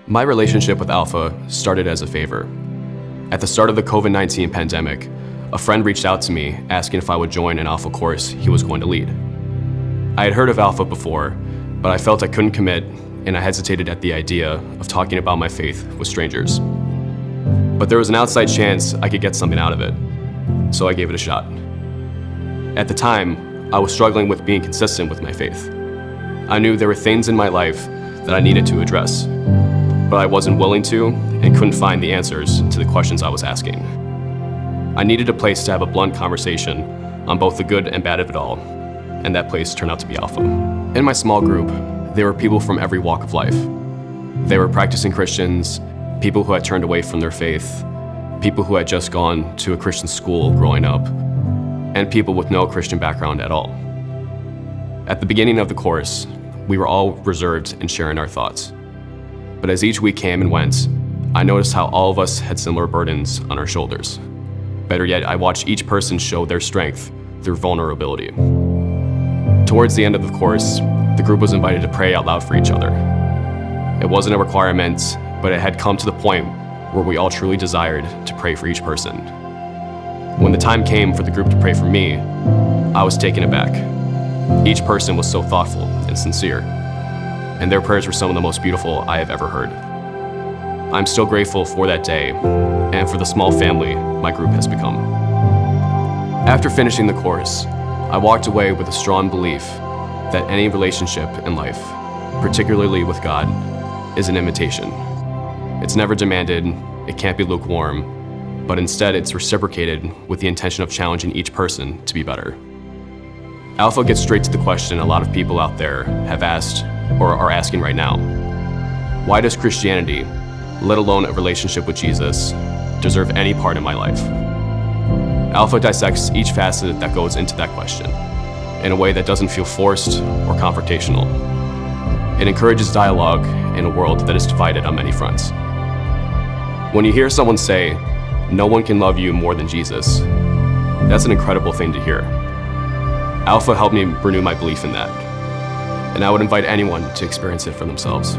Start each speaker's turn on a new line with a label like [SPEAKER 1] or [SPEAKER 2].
[SPEAKER 1] My relationship with Alpha started as a favor. At the start of the COVID-19 pandemic, a friend reached out to me asking if I would join an Alpha course he was going to lead. I had heard of Alpha before, but I felt I couldn't commit, and I hesitated at the idea of talking about my faith with strangers. But there was an outside chance I could get something out of it, so I gave it a shot. At the time, I was struggling with being consistent with my faith. I knew there were things in my life that I needed to address, but I wasn't willing to and couldn't find the answers to the questions I was asking. I needed a place to have a blunt conversation on both the good and bad of it all, and that place turned out to be Alpha. In my small group, there were people from every walk of life. They were practicing Christians, people who had turned away from their faith, people who had just gone to a Christian school growing up, and people with no Christian background at all. At the beginning of the course, we were all reserved in sharing our thoughts. But as each week came and went, I noticed how all of us had similar burdens on our shoulders. Better yet, I watched each person show their strength through vulnerability. Towards the end of the course, the group was invited to pray out loud for each other. It wasn't a requirement, but it had come to the point where we all truly desired to pray for each person. When the time came for the group to pray for me, I was taken aback. Each person was so thoughtful and sincere, and their prayers were some of the most beautiful I have ever heard. I'm still grateful for that day and for the small family my group has become. After finishing the course, I walked away with a strong belief that any relationship in life, particularly with God, is an invitation. It's never demanded, it can't be lukewarm, but instead it's reciprocated with the intention of challenging each person to be better. Alpha gets straight to the question a lot of people out there have asked or are asking right now. Why does Christianity, let alone a relationship with Jesus, deserve any part in my life? Alpha dissects each facet that goes into that question in a way that doesn't feel forced or confrontational. It encourages dialogue in a world that is divided on many fronts. When you hear someone say, "No one can love you more than Jesus," that's an incredible thing to hear. Alpha helped me renew my belief in that, and I would invite anyone to experience it for themselves.